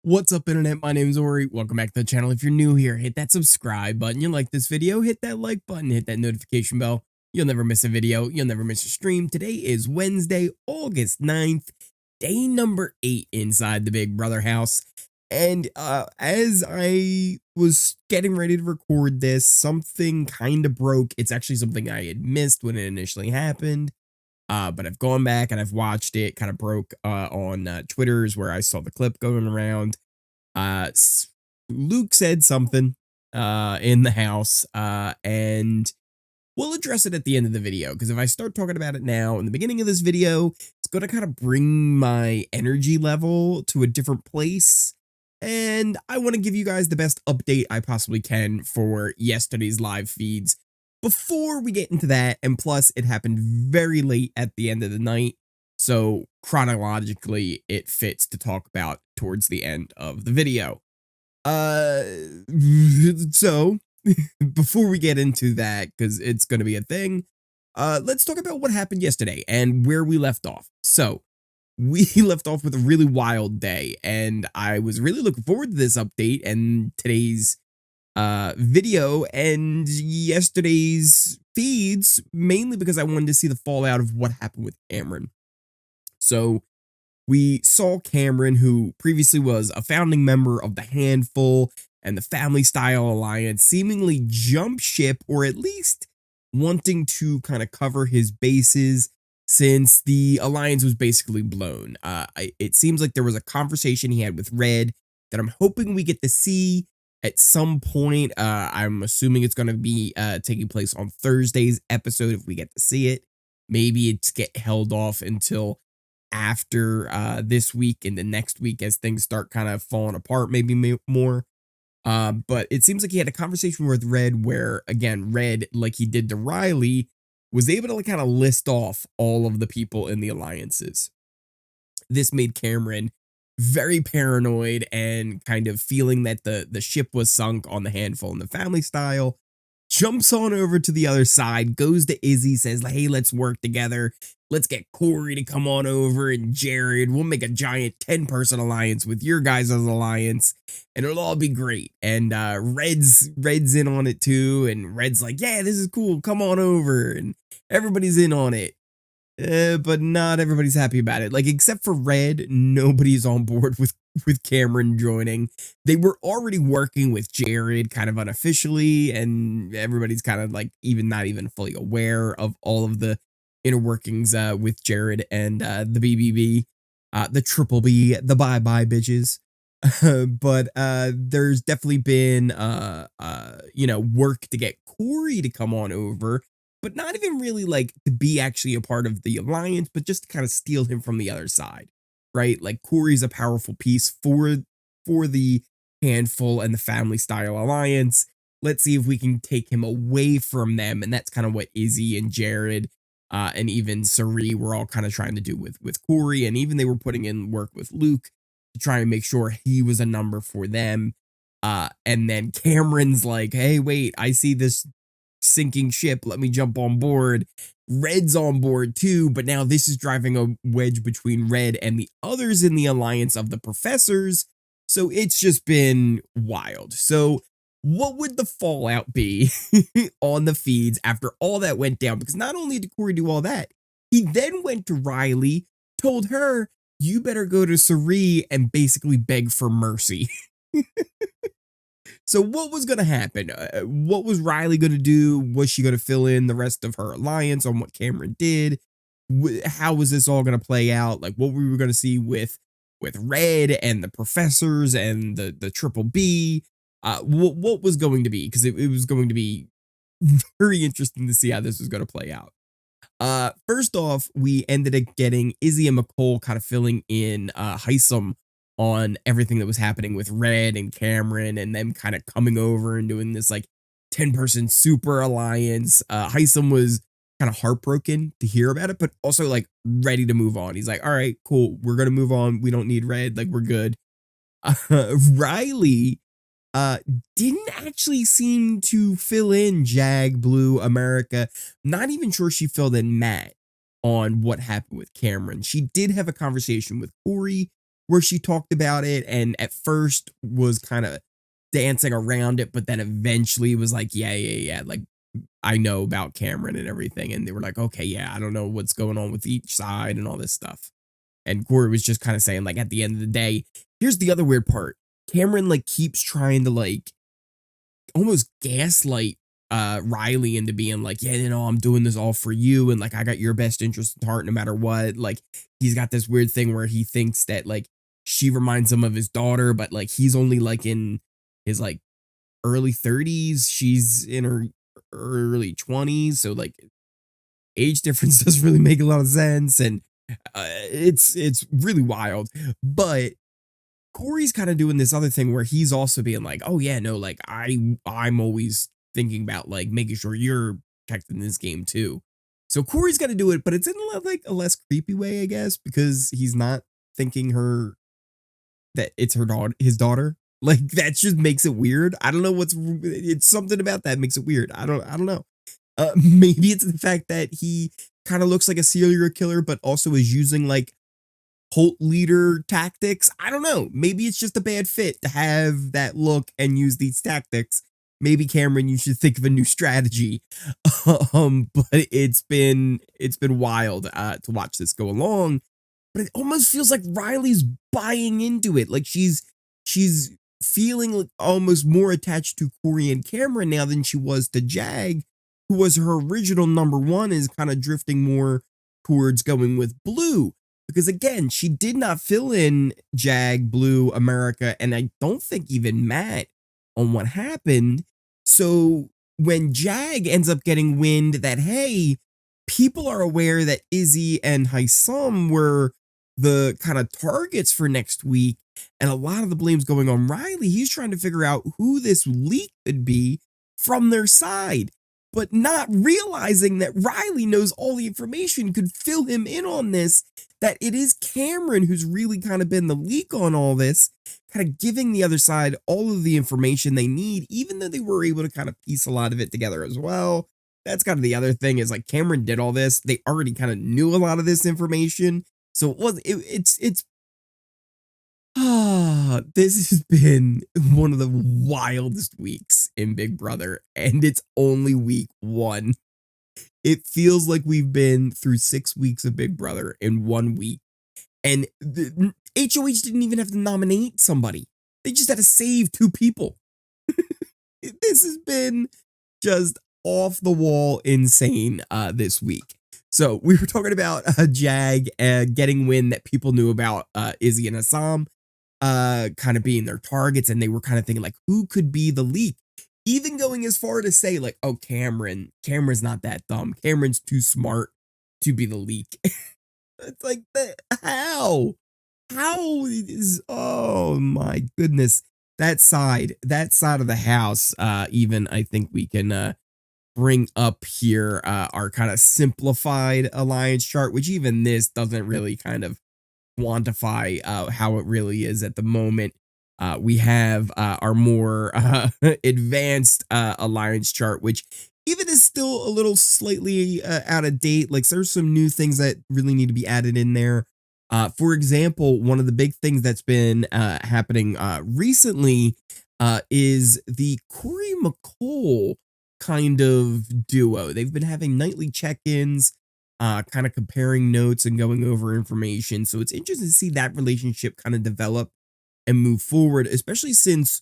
What's up, internet? My name is Ori. Welcome back to the channel. If you're new here, hit that subscribe button. You like this video, hit that like button, hit that notification bell. You'll never miss a video. You'll never miss a stream. Today is Wednesday, August 9th, day number 8 inside the Big Brother house. And as I was getting ready to record this, something kind of broke. It's actually something I had missed when it initially happened. But I've gone back and I've watched it. Kind of broke on Twitter's where I saw the clip going around. Luke said something in the house, and we'll address it at the end of the video, because if I start talking about it now in the beginning of this video, it's going to kind of bring my energy level to a different place. And I want to give you guys the best update I possibly can for yesterday's live feeds before we get into that. And plus, it happened very late at the end of the night, so chronologically it fits to talk about towards the end of the video. So before we get into that, because it's going to be a thing, let's talk about what happened yesterday and where we left off. So we left off with a really wild day, and I was really looking forward to this update and today's video and yesterday's feeds, mainly because I wanted to see the fallout of what happened with Cameron. So we saw Cameron, who previously was a founding member of the Handful and the Family Style Alliance, seemingly jump ship, or at least wanting to kind of cover his bases since the alliance was basically blown. It seems like there was a conversation he had with Red that I'm hoping we get to see at some point. I'm assuming it's going to be taking place on Thursday's episode if we get to see it. Maybe it's get held off until after this week and the next week as things start kind of falling apart, maybe more. But it seems like he had a conversation with Red where, again, Red, like he did to Reilly, was able to kind of list off all of the people in the alliances. This made Cameron very paranoid and kind of feeling that the ship was sunk on the Handful and the Family Style. Jumps on over to the other side, goes to Izzy, says, hey, let's work together. Let's get Cory to come on over and Jared. We'll make a giant 10-person alliance with your guys' alliance, and it'll all be great. And Red's in on it too, and Red's like, yeah, this is cool. Come on over. And everybody's in on it. But not everybody's happy about it. Like, except for Red, nobody's on board with Cameron joining. They were already working with Jared kind of unofficially, and everybody's kind of like not even fully aware of all of the inner workings with Jared and the BBB, the triple B, the bye-bye bitches. But there's definitely been work to get Cory to come on over, but not even really like to be actually a part of the alliance, but just to kind of steal him from the other side, right? Like, Cory's a powerful piece for the Handful and the Family Style Alliance. Let's see if we can take him away from them, and that's kind of what Izzy and Jared and even Cirie were all kind of trying to do with Cory, and even they were putting in work with Luke to try and make sure he was a number for them. And then Cameron's like, hey, wait, I see this sinking ship, let me jump on board. Red's on board too, but now this is driving a wedge between Red and the others in the alliance of the professors. So it's just been wild. So what would the fallout be on the feeds after all that went down? Because not only did Cory do all that, he then went to Reilly, told her, you better go to Cirie and basically beg for mercy. So what was going to happen? What was Reilly going to do? Was she going to fill in the rest of her alliance on what Cameron did? How was this all going to play out? Like, what we were going to see with Red and the professors and the triple B? What was going to be? Because it was going to be very interesting to see how this was going to play out. First off, we ended up getting Izzy and Mecole kind of filling in Hisam on everything that was happening with Red and Cameron, and them kind of coming over and doing this like 10-person super alliance. Hisam was kind of heartbroken to hear about it, but also like ready to move on. He's like, all right, cool, we're gonna move on. We don't need Red, like, we're good. Reilly didn't actually seem to fill in Jag, Blue, America. Not even sure she filled in Matt on what happened with Cameron. She did have a conversation with Cory, where she talked about it and at first was kind of dancing around it, but then eventually was like, yeah. Like, I know about Cameron and everything. And they were like, okay, yeah, I don't know what's going on with each side and all this stuff. And Cory was just kind of saying, like, at the end of the day, here's the other weird part. Cameron, like, keeps trying to, like, almost gaslight Reilly into being like, yeah, I'm doing this all for you. And, like, I got your best interest at heart no matter what. Like, he's got this weird thing where he thinks that, like, she reminds him of his daughter, but, like, he's only, like, in his, like, early 30s. She's in her early 20s. So, like, age difference doesn't really make a lot of sense. And it's really wild. But Cory's kind of doing this other thing where he's also being like, oh yeah, no, like I'm always thinking about like making sure you're protecting this game too. So Cory's got to do it, but it's in like a less creepy way, I guess, because he's not thinking that it's her daughter, his daughter. Like that just makes it weird. I don't know it's something about that makes it weird. I don't know. Maybe it's the fact that he kind of looks like a serial killer, but also is using like cult leader tactics. I don't know. Maybe it's just a bad fit to have that look and use these tactics. Maybe Cameron, you should think of a new strategy. But it's been wild to watch this go along. But it almost feels like Reilly's buying into it. Like she's feeling like almost more attached to Cory and Cameron now than she was to Jag, who was her original number one, is kind of drifting more towards going with Blue. Because again, she did not fill in Jag, Blue, America, and I don't think even Matt on what happened. So when Jag ends up getting wind that, hey, people are aware that Izzy and Hisam were the kind of targets for next week, and a lot of the blame's going on Reilly, he's trying to figure out who this leak could be from their side, but not realizing that Reilly knows all the information, could fill him in on this, that it is Cameron who's really kind of been the leak on all this, kind of giving the other side all of the information they need, even though they were able to kind of piece a lot of it together as well. That's kind of the other thing, is like Cameron did all this. They already kind of knew a lot of this information. So this has been one of the wildest weeks in Big Brother, and it's only week one. It feels like we've been through 6 weeks of Big Brother in 1 week. And the HOH didn't even have to nominate somebody. They just had to save 2 people. This has been just off the wall insane this week. So we were talking about Jag getting wind that people knew about Izzy and Hisam kind of being their targets, and they were kind of thinking like, who could be the leak? Even going as far to say like, oh, Cameron's not that dumb. Cameron's too smart to be the leak. It's like, how is, oh my goodness, that side of the house, even I think we can bring up here our kind of simplified alliance chart, which even this doesn't really kind of quantify how it really is at the moment. We have our more advanced alliance chart, which even is still a little slightly out of date. Like there's some new things that really need to be added in there. For example, one of the big things that's been happening recently is the Cory Mecole kind of duo. They've been having nightly check-ins, kind of comparing notes and going over information. So it's interesting to see that relationship kind of develop and move forward, especially since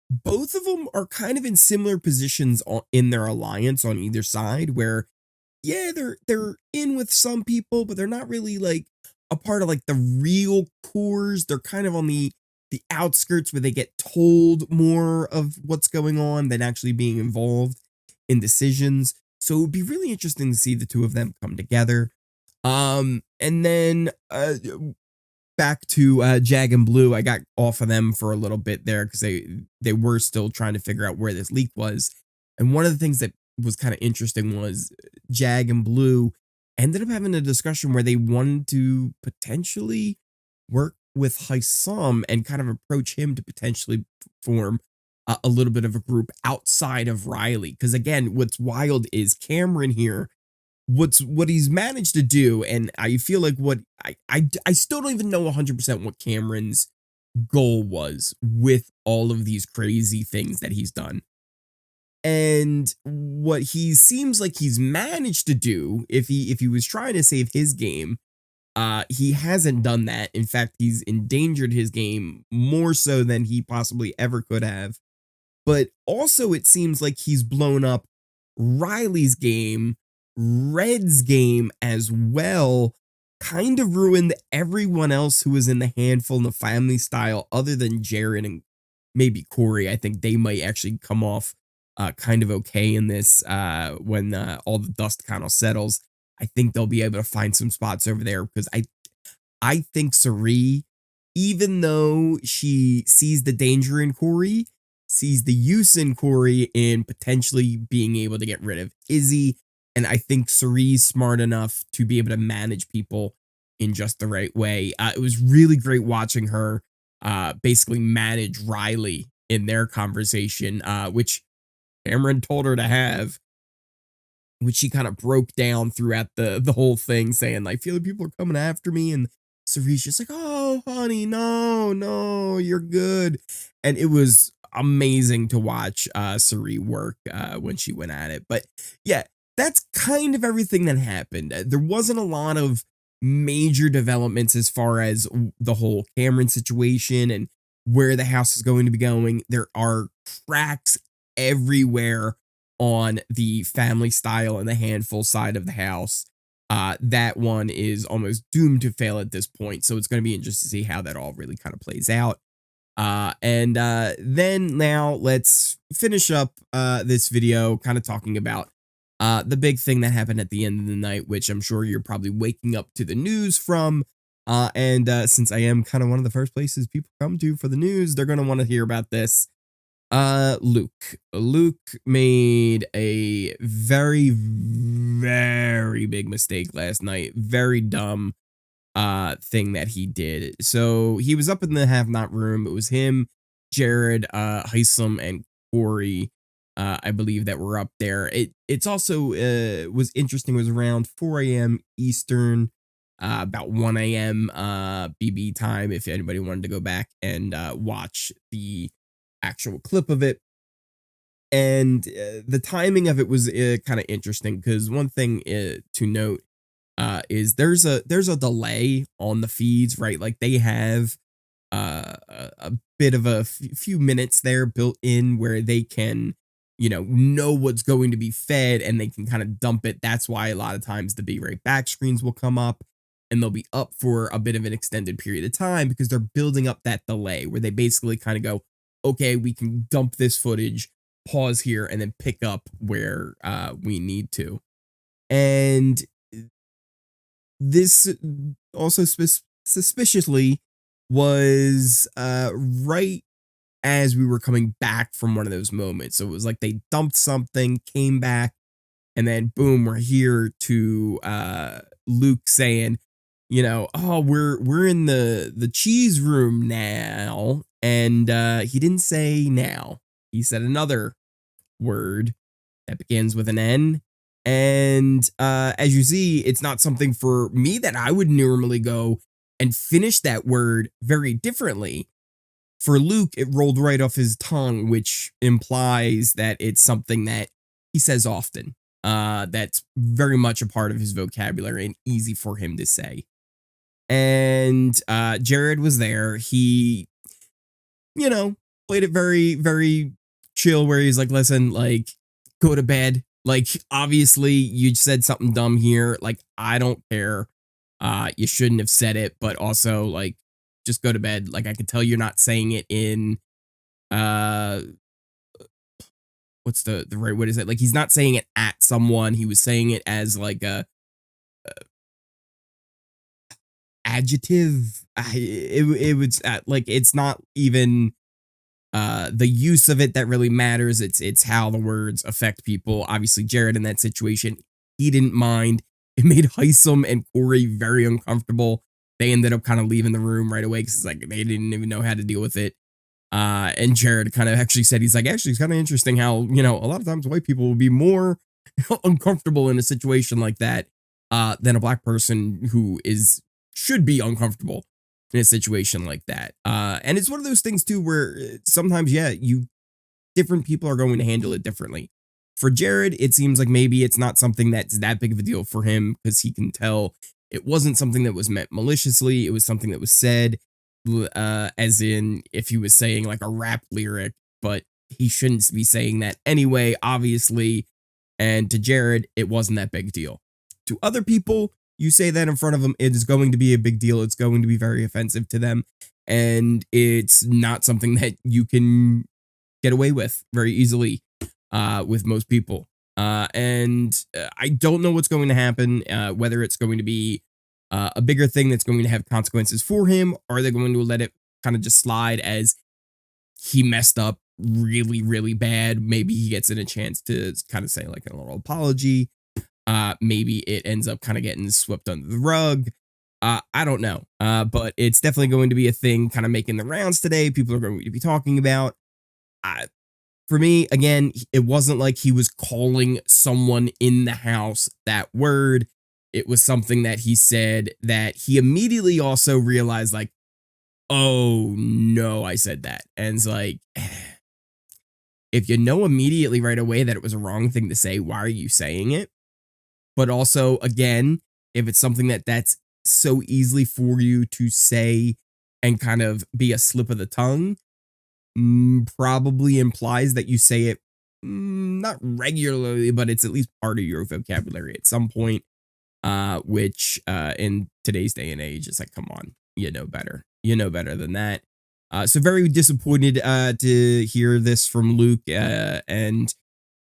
both of them are kind of in similar positions in their alliance on either side, where yeah, they're in with some people, but they're not really like a part of like the real cores. They're kind of on the outskirts where they get told more of what's going on than actually being involved in decisions. So it would be really interesting to see the two of them come together. And then back to Jag and Blue. I got off of them for a little bit there because they were still trying to figure out where this leak was. And one of the things that was kind of interesting was Jag and Blue ended up having a discussion where they wanted to potentially work with Hisam and kind of approach him to potentially form a little bit of a group outside of Reilly. Because again, what's wild is Cameron here what he's managed to do, and I feel like what I still don't even know 100% what Cameron's goal was with all of these crazy things that he's done. And what he seems like he's managed to do, if he was trying to save his game, he hasn't done that. In fact, he's endangered his game more so than he possibly ever could have. But also, it seems like he's blown up Reilly's game, Red's game as well, kind of ruined everyone else who was in the handful in the family style, other than Jared and maybe Cory. I think they might actually come off kind of okay in this when all the dust kind of settles. I think they'll be able to find some spots over there because I think Cirie, even though she sees the danger in Cory, sees the use in Cory in potentially being able to get rid of Izzy. And I think Cirie's smart enough to be able to manage people in just the right way. It was really great watching her basically manage Reilly in their conversation, which Cameron told her to have, which she kind of broke down throughout the whole thing, saying like, "Feel like people are coming after me," and Cirie's just like, "Oh, honey, no, you're good." And it was amazing to watch Cirie work when she went at it. But yeah, that's kind of everything that happened. There wasn't a lot of major developments as far as the whole Cameron situation and where the house is going to be going. There are cracks everywhere on the family style and the handful side of the house. That one is almost doomed to fail at this point. So it's going to be interesting to see how that all really kind of plays out. And then now let's finish up this video kind of talking about the big thing that happened at the end of the night, which I'm sure you're probably waking up to the news from. And since I am kind of one of the first places people come to for the news, they're going to want to hear about this. Luke made a very, very big mistake last night. Very dumb thing that he did. So he was up in the have not room. It was him, Jared, Hisam, and Cory, I believe, that were up there. It's also was interesting. It was around 4 a.m. Eastern, about 1 a.m. BB time, if anybody wanted to go back and watch the actual clip of it. And the timing of it was kind of interesting because one thing to note is there's a delay on the feeds, right? Like they have a bit of a few minutes there built in where they can, know what's going to be fed and they can kind of dump it. That's why a lot of times the Be Right Back screens will come up and they'll be up for a bit of an extended period of time because they're building up that delay where they basically kind of go, okay, we can dump this footage, pause here, and then pick up where we need to. And this also suspiciously was right as we were coming back from one of those moments. So it was like they dumped something, came back, and then boom, we're here to Luke saying, oh, we're in the cheese room now. And he didn't say now. He said another word that begins with an N. And as you see, it's not something for me that I would normally go and finish that word very differently. For Luke, it rolled right off his tongue, which implies that it's something that he says often. That's very much a part of his vocabulary and easy for him to say. And Jared was there. He, played it very, very chill where he's like, listen, like, go to bed. Like, obviously, you said something dumb here. Like, I don't care. You shouldn't have said it, but also, like, just go to bed. Like, I could tell you're not saying it in, what's the right, what is it? Like, he's not saying it at someone. He was saying it as, like, a adjective. It was, like, it's not even the use of it that really matters. It's how the words affect people. Obviously, Jared in that situation, he didn't mind. It made Hisam and Cory very uncomfortable. They ended up kind of leaving the room right away because like they didn't even know how to deal with it. And Jared kind of actually said, he's like, actually, it's kind of interesting how, a lot of times white people will be more uncomfortable in a situation like that than a black person who should be uncomfortable in a situation like that. And it's one of those things too where sometimes, yeah, different people are going to handle it differently. For Jared, it seems like maybe it's not something that's that big of a deal for him because he can tell it wasn't something that was meant maliciously. It was something that was said, as in if he was saying like a rap lyric, but he shouldn't be saying that anyway, obviously. And to Jared, it wasn't that big deal. To other people, you say that in front of them, it is going to be a big deal. It's going to be very offensive to them. And it's not something that you can get away with very easily with most people. And I don't know what's going to happen, whether it's going to be a bigger thing that's going to have consequences for him, or are they going to let it kind of just slide as he messed up really, really bad. Maybe he gets in a chance to kind of say like a little apology. Maybe it ends up kind of getting swept under the rug. I don't know. But it's definitely going to be a thing kind of making the rounds today. People are going to be talking about. For me, again, it wasn't like he was calling someone in the house that word. It was something that he said that he immediately also realized like, oh no, I said that. And it's like, if you know immediately right away that it was a wrong thing to say, why are you saying it? But also, again, if it's something that's so easily for you to say and kind of be a slip of the tongue, probably implies that you say it not regularly, but it's at least part of your vocabulary at some point, which in today's day and age, it's like, come on, you know better. You know better than that. So very disappointed to hear this from Luke, and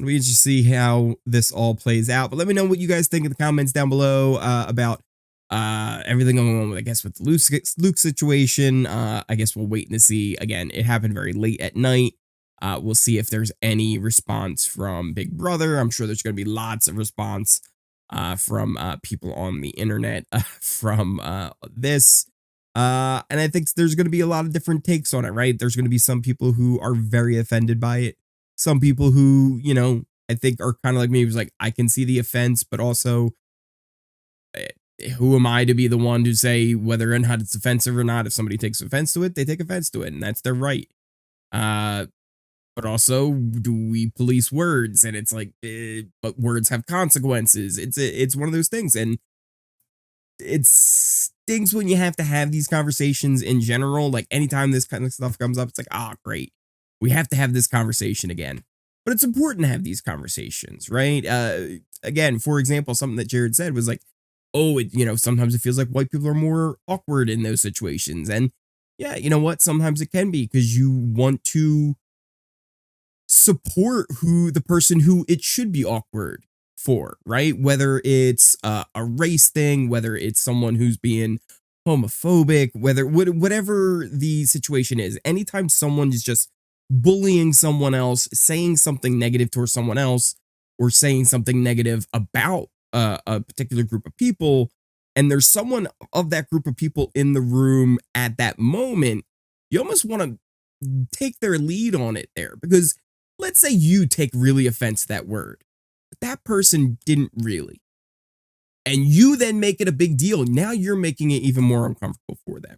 we just see how this all plays out. But let me know what you guys think in the comments down below about everything going on with, I guess, with the Luke situation. I guess we'll wait and see. Again, it happened very late at night. We'll see if there's any response from Big Brother. I'm sure there's going to be lots of response from people on the internet from this. And I think there's going to be a lot of different takes on it, right? There's going to be some people who are very offended by it. Some people who, you know, I think are kind of like me, was like, I can see the offense, but also, who am I to be the one to say whether or not it's offensive or not? If somebody takes offense to it, they take offense to it, and that's their right. But also, do we police words? And it's like, but words have consequences. It's one of those things, and it stinks when you have to have these conversations in general. Like anytime this kind of stuff comes up, it's like, ah, great, we have to have this conversation again. But it's important to have these conversations, right? Again, for example, something that Jared said was like, oh, sometimes it feels like white people are more awkward in those situations. And yeah, you know what? Sometimes it can be because you want to support the person who it should be awkward for, right? Whether it's a race thing, whether it's someone who's being homophobic, whatever the situation is, anytime someone is just bullying someone else, saying something negative towards someone else, or saying something negative about a particular group of people, and there's someone of that group of people in the room at that moment, you almost want to take their lead on it there. Because let's say you take really offense to that word, but that person didn't really, and you then make it a big deal. Now you're making it even more uncomfortable for them.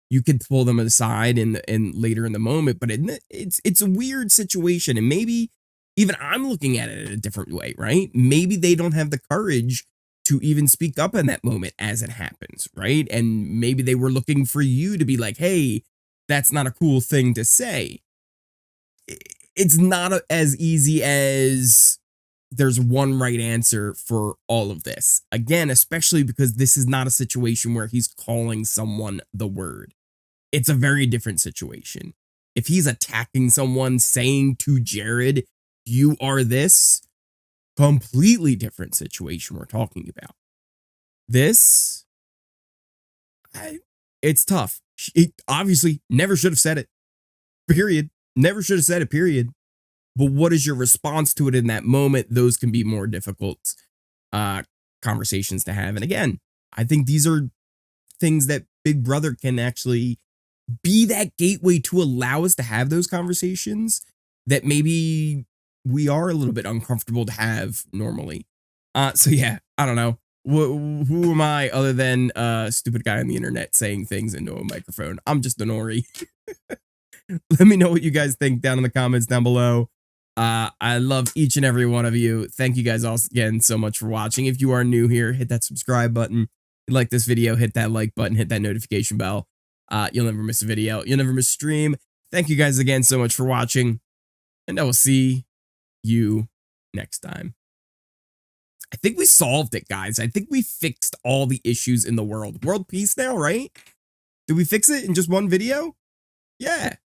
You could pull them aside and later in the moment, but it's a weird situation, and maybe even I'm looking at it in a different way, right? Maybe they don't have the courage to even speak up in that moment as it happens, right? And maybe they were looking for you to be like, hey, that's not a cool thing to say. It's not as easy as there's one right answer for all of this. Again, especially because this is not a situation where he's calling someone the word. It's a very different situation. If he's attacking someone, saying to Jared, you are this, completely different situation we're talking about. This, it's tough. It obviously never should have said it, period. Never should have said it, period. But what is your response to it in that moment? Those can be more difficult conversations to have. And again, I think these are things that Big Brother can actually be that gateway to allow us to have those conversations that maybe we are a little bit uncomfortable to have normally. So yeah, I don't know. Who am I other than a stupid guy on the internet saying things into a microphone? I'm just a nori. Let me know what you guys think down in the comments down below. I love each and every one of you. Thank you guys all again so much for watching. If you are new here, hit that subscribe button. If you like this video, hit that like button, hit that notification bell. You'll never miss a video. You'll never miss a stream. Thank you guys again so much for watching, and I will see you next time. I think we solved it, guys. I think we fixed all the issues in the world. World peace now, right? Did we fix it in just one video? Yeah.